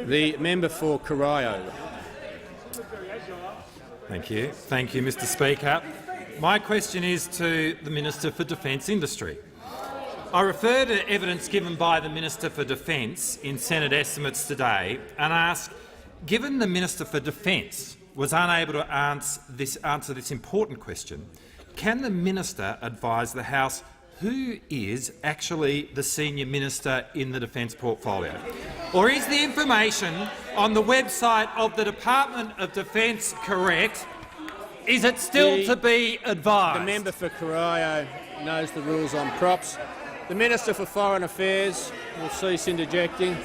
The member for Corio. Thank you. Thank you, Mr Speaker. My question is to the Minister for Defence Industry. I refer to evidence given by the Minister for Defence in Senate estimates today and ask, given the Minister for Defence was unable to answer this important question, can the Minister advise the House who is actually the senior minister in the defence portfolio? Or is the information on the website of the Department of Defence correct? Is it still to be advised? The member for Corio knows the rules on props. The Minister for Foreign Affairs will cease interjecting.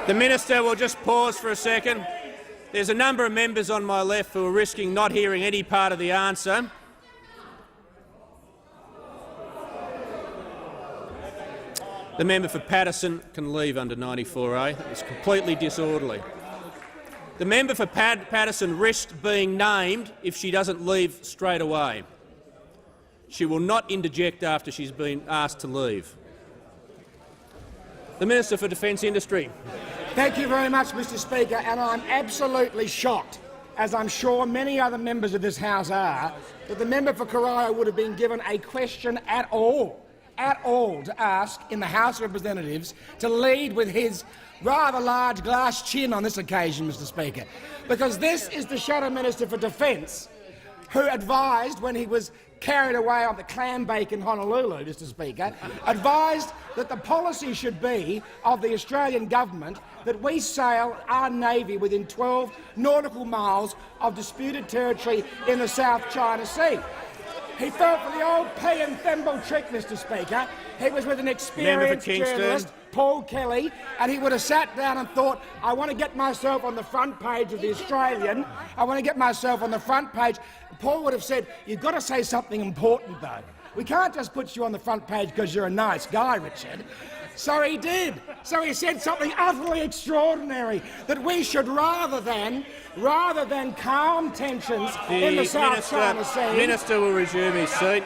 The Minister will just pause for a second. There's a number of members on my left who are risking not hearing any part of the answer. The member for Paterson can leave under 94A. It's completely disorderly. The member for Paterson risks being named if she doesn't leave straight away. She will not interject after she's been asked to leave. The Minister for Defence Industry. Thank you very much, Mr Speaker, and I'm absolutely shocked, as I'm sure many other members of this House are, that the member for Corio would have been given a question at all to ask in the House of Representatives to lead with his rather large glass chin on this occasion, Mr Speaker, because this is the Shadow Minister for Defence who advised, when he was carried away on the clam bake in Honolulu, Mr Speaker, advised that the policy should be of the Australian government that we sail our Navy within 12 nautical miles of disputed territory in the South China Sea. He fell for the old pea and thimble trick, Mr Speaker. He was with an experienced journalist, Paul Kelly, and he would have sat down and thought, I want to get myself on the front page of The Australian. I want to get myself on the front page. Paul would have said, you've got to say something important, though. We can't just put you on the front page because you're a nice guy, Richard. So he did. So he said something utterly extraordinary, that we should, rather than calm tensions in the South China Sea— The Minister will resume his seat.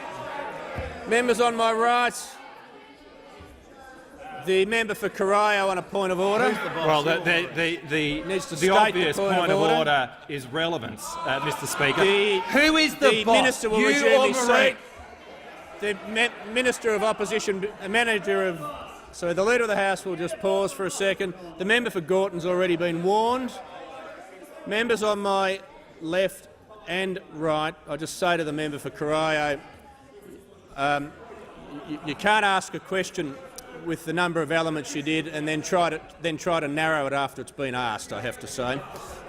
Members on my right. The member for Corio on a point of order. Well, the obvious point of order is relevance, Mr Speaker. Who is the boss? The Minister will resume his seat. The Minister of Opposition, the Leader of the House will just pause for a second. The member for Gorton's already been warned. Members on my left and right, I just say to the member for Corio, you can't ask a question with the number of elements you did and then try to narrow it after it's been asked, I have to say.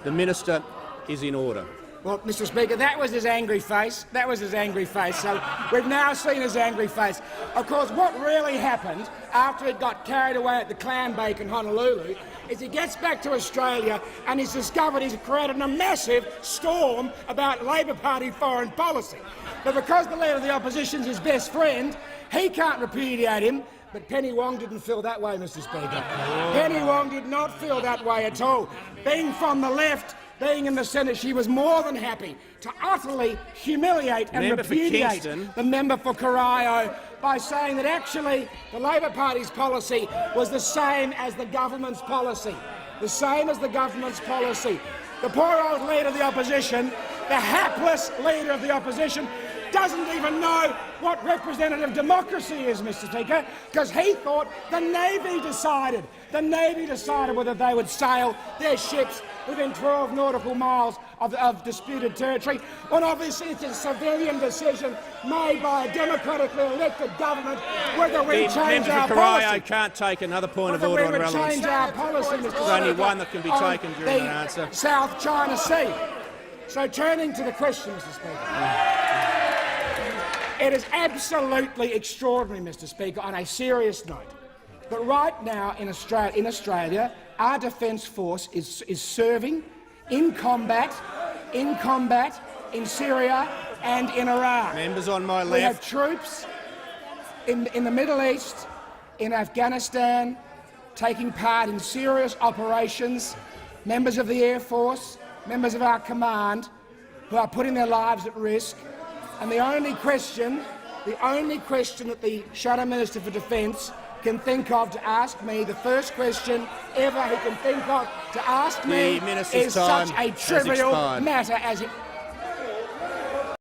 The Minister is in order. Well, Mr Speaker, that was his angry face. So we've now seen his angry face. Of course, what really happened after he got carried away at the clam bake in Honolulu is he gets back to Australia and he's discovered he's created a massive storm about Labor Party foreign policy. But because the Leader of the Opposition is his best friend, he can't repudiate him. But Penny Wong didn't feel that way, Mr Speaker. Penny Wong did not feel that way at all. Being from the left, being in the Senate, she was more than happy to utterly humiliate and repudiate the member for Corio by saying that actually the Labor Party's policy was the same as the government's policy. The same as the government's policy. The poor old Leader of the Opposition, the hapless Leader of the Opposition, doesn't even know what representative democracy is, Mr Speaker, because he thought the Navy decided. The Navy decided whether they would sail their ships within 12 nautical miles of disputed territory, when obviously it's a civilian decision made by a democratically elected government whether we change our policy. I can't take another point of order on relevance. Whether we change our policy, Mr. There's only one that can be taken during an answer. South China Sea. So turning to the question, Mr Speaker. It is absolutely extraordinary, Mr Speaker, on a serious note, that right now in Australia our Defence Force is serving in combat in Syria and in Iraq. Members on my left. We have troops in the Middle East, in Afghanistan, taking part in serious operations, members of the Air Force, members of our command, who are putting their lives at risk. And the only question the only question that the Shadow Minister for Defence can think of to ask me, the first question ever he can think of to ask me, The Minister's is such time a has trivial expired. matter as it